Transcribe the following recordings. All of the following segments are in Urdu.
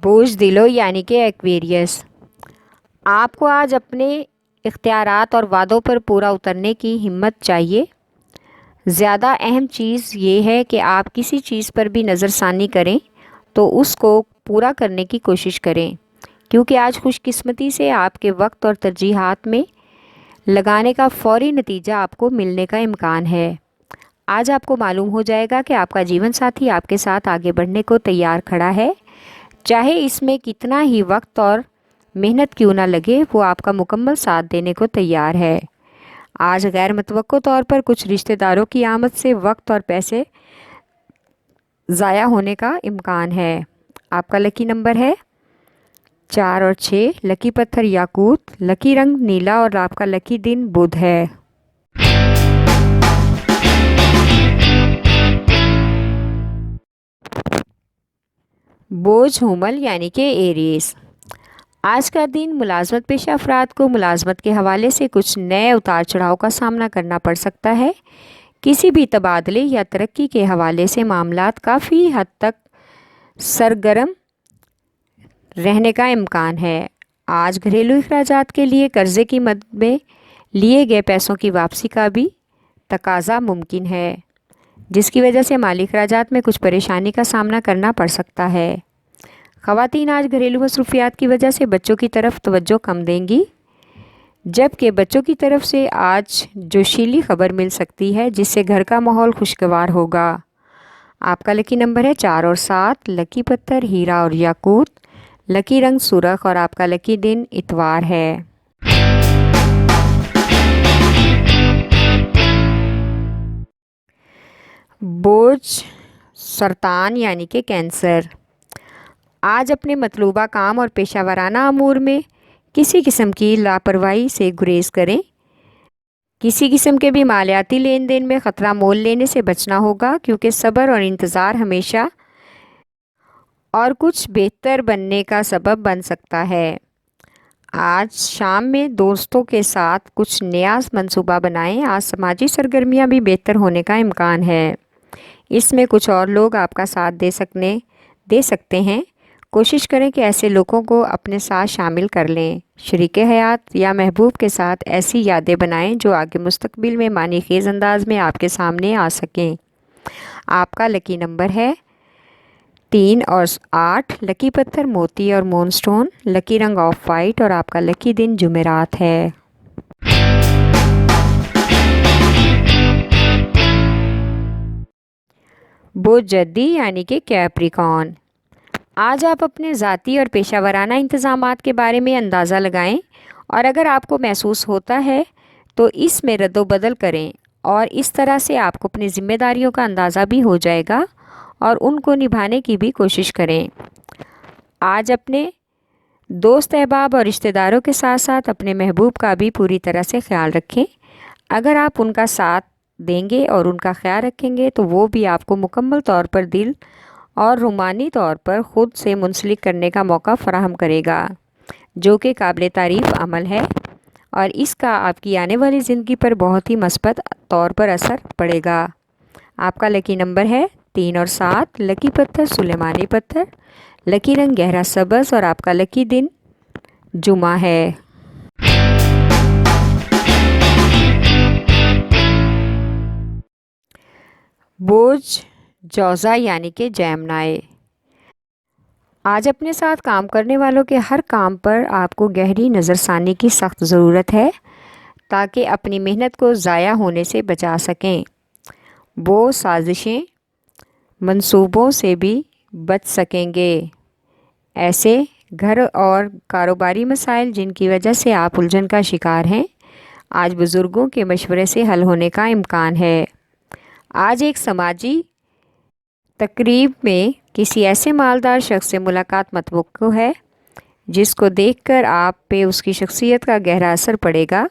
بوجھ دلو یعنی کہ ایکویریس، آپ کو آج اپنے اختیارات اور وعدوں پر پورا اترنے کی ہمت چاہیے۔ زیادہ اہم چیز یہ ہے کہ آپ کسی چیز پر بھی نظر ثانی کریں تو اس کو پورا کرنے کی کوشش کریں، کیونکہ آج خوش قسمتی سے آپ کے وقت اور ترجیحات میں لگانے کا فوری نتیجہ آپ کو ملنے کا امکان ہے۔ آج آپ کو معلوم ہو جائے گا کہ آپ کا جیون ساتھی آپ کے ساتھ آگے بڑھنے کو تیار کھڑا ہے، چاہے اس میں کتنا ہی وقت اور محنت کیوں نہ لگے، وہ آپ کا مکمل ساتھ دینے کو تیار ہے۔ آج غیر متوقع طور پر کچھ رشتہ داروں کی آمد سے وقت اور پیسے ضائع ہونے کا امکان ہے۔ آپ کا لکی نمبر ہے 4 اور 6، لکی پتھر یاقوت، لکی رنگ نیلا اور آپ کا لکی دن بدھ ہے۔ بوجھ حمل یعنی کہ ایریز، آج کا دن ملازمت پیشہ افراد کو ملازمت کے حوالے سے کچھ نئے اتار چڑھاؤ کا سامنا کرنا پڑ سکتا ہے۔ کسی بھی تبادلے یا ترقی کے حوالے سے معاملات کافی حد تک سرگرم رہنے کا امکان ہے۔ آج گھریلو اخراجات کے لیے قرضے کی مد میں لیے گئے پیسوں کی واپسی کا بھی تقاضا ممکن ہے، جس کی وجہ سے مالی اخراجات میں کچھ پریشانی کا سامنا کرنا پڑ سکتا ہے۔ خواتین آج گھریلو مصروفیات کی وجہ سے بچوں کی طرف توجہ کم دیں گی، جبکہ بچوں کی طرف سے آج جوشیلی خبر مل سکتی ہے جس سے گھر کا ماحول خوشگوار ہوگا۔ آپ کا لکی نمبر ہے 4 اور 7، لکی پتھر ہیرا اور یاقوت، لکی رنگ سرخ اور آپ کا لکی دن اتوار ہے۔ بوجھ سرطان یعنی کہ کینسر، آج اپنے مطلوبہ کام اور پیشہ ورانہ امور میں کسی قسم کی لاپرواہی سے گریز کریں۔ کسی قسم کے بھی مالیاتی لین دین میں خطرہ مول لینے سے بچنا ہوگا، کیونکہ صبر اور انتظار ہمیشہ اور کچھ بہتر بننے کا سبب بن سکتا ہے۔ آج شام میں دوستوں کے ساتھ کچھ نیا منصوبہ بنائیں۔ آج سماجی سرگرمیاں بھی بہتر ہونے کا امکان ہے، اس میں کچھ اور لوگ آپ کا ساتھ دے سکتے ہیں۔ کوشش کریں کہ ایسے لوگوں کو اپنے ساتھ شامل کر لیں۔ شریک حیات یا محبوب کے ساتھ ایسی یادیں بنائیں جو آگے مستقبل میں معنی خیز انداز میں آپ کے سامنے آ سکیں۔ آپ کا لکی نمبر ہے 3 اور 8، لکی پتھر موتی اور مون سٹون، لکی رنگ آف وائٹ اور آپ کا لکی دن جمعرات ہے۔ بوجھ جدی یعنی کہ کیپریکارن، آج آپ اپنے ذاتی اور پیشہ ورانہ انتظامات کے بارے میں اندازہ لگائیں، اور اگر آپ کو محسوس ہوتا ہے تو اس میں رد و بدل کریں، اور اس طرح سے آپ کو اپنی ذمہ داریوں کا اندازہ بھی ہو جائے گا اور ان کو نبھانے کی بھی کوشش کریں۔ آج اپنے دوست احباب اور رشتہ داروں کے ساتھ ساتھ اپنے محبوب کا بھی پوری طرح سے خیال رکھیں۔ اگر آپ ان کا ساتھ دیں گے اور ان کا خیال رکھیں گے تو وہ بھی آپ کو مکمل طور پر دل اور روحانی طور پر خود سے منسلک کرنے کا موقع فراہم کرے گا، جو کہ قابل تعریف عمل ہے، اور اس کا آپ کی آنے والی زندگی پر بہت ہی مثبت طور پر اثر پڑے گا۔ آپ کا لکی نمبر ہے 3 اور 7، لکی پتھر سلیمانی پتھر، لکی رنگ گہرا سبز اور آپ کا لکی دن جمعہ ہے۔ بوجھ جوزا یعنی کہ جیمنائی، آج اپنے ساتھ کام کرنے والوں کے ہر کام پر آپ کو گہری نظر ثانی کی سخت ضرورت ہے تاکہ اپنی محنت کو ضائع ہونے سے بچا سکیں۔ وہ سازشیں منصوبوں سے بھی بچ سکیں گے۔ ایسے گھر اور کاروباری مسائل جن کی وجہ سے آپ الجھن کا شکار ہیں، آج بزرگوں کے مشورے سے حل ہونے کا امکان ہے۔ آج ایک سماجی تقریب میں کسی ایسے مالدار شخص سے ملاقات متوقع ہے جس کو دیکھ کر آپ پہ اس کی شخصیت کا گہرا اثر پڑے گا،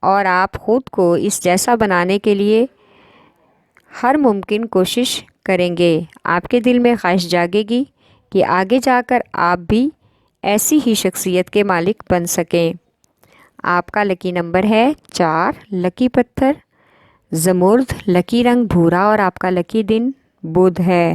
اور آپ خود کو اس جیسا بنانے کے لیے ہر ممکن کوشش کریں گے۔ آپ کے دل میں خواہش جاگے گی کہ آگے جا کر آپ بھی ایسی ہی شخصیت کے مالک بن سکیں۔ آپ کا لکی نمبر ہے 4، لکی پتھر زمرد، لکی رنگ بھورا اور آپ کا لکی دن بدھ ہے۔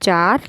4।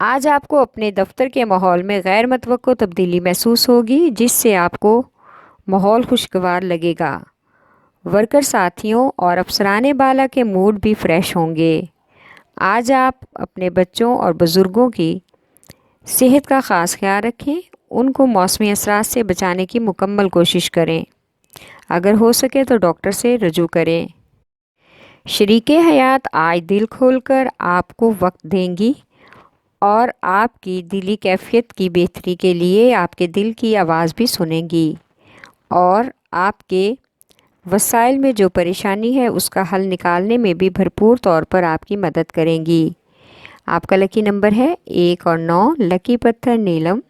آج آپ کو اپنے دفتر کے ماحول میں غیر متوقع تبدیلی محسوس ہوگی، جس سے آپ کو ماحول خوشگوار لگے گا۔ ورکر ساتھیوں اور افسران بالا کے موڈ بھی فریش ہوں گے۔ آج آپ اپنے بچوں اور بزرگوں کی صحت کا خاص خیال رکھیں، ان کو موسمی اثرات سے بچانے کی مکمل کوشش کریں۔ اگر ہو سکے تو ڈاکٹر سے رجوع کریں۔ شریک حیات آج دل کھول کر آپ کو وقت دیں گی اور آپ کی دلی کیفیت کی بہتری کے لیے آپ کے دل کی آواز بھی سنیں گی اور آپ کے وسائل میں جو پریشانی ہے اس کا حل نکالنے میں بھی بھرپور طور پر آپ کی مدد کریں گی۔ آپ کا لکی نمبر ہے 1 اور 9، لکی پتھر نیلم،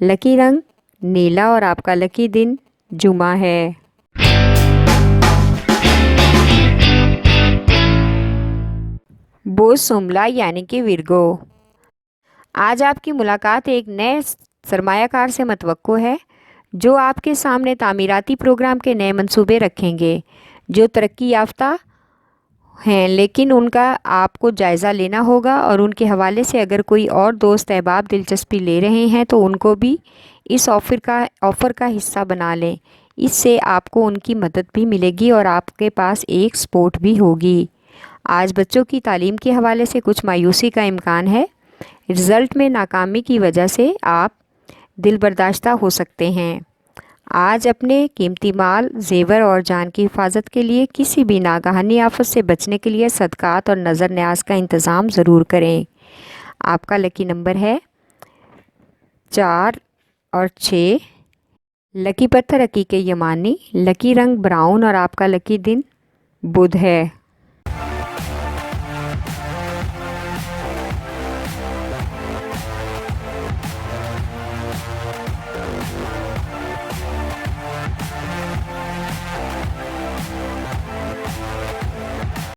لکی رنگ نیلا اور آپ کا لکی دن جمعہ ہے۔ بوز سوملا یعنی کہ ورگو، آج آپ کی ملاقات ایک نئے سرمایہ کار سے متوقع ہے جو آپ کے سامنے تعمیراتی پروگرام کے نئے منصوبے رکھیں گے جو ترقی یافتہ ہیں، لیکن ان کا آپ کو جائزہ لینا ہوگا اور ان کے حوالے سے اگر کوئی اور دوست احباب دلچسپی لے رہے ہیں تو ان کو بھی اس آفر کا حصہ بنا لیں۔ اس سے آپ کو ان کی مدد بھی ملے گی اور آپ کے پاس ایک سپورٹ بھی ہوگی۔ آج بچوں کی تعلیم کے حوالے سے کچھ مایوسی کا امکان ہے۔ رزلٹ میں ناکامی کی وجہ سے آپ دل برداشتہ ہو سکتے ہیں۔ آج اپنے قیمتی مال، زیور اور جان کی حفاظت کے لیے کسی بھی ناگہانی آفت سے بچنے کے لیے صدقات اور نظر نیاز کا انتظام ضرور کریں۔ آپ کا لکی نمبر ہے 4 اور 6، لکی پتھر عقیق یمانی، لکی رنگ براؤن اور آپ کا لکی دن بدھ ہے۔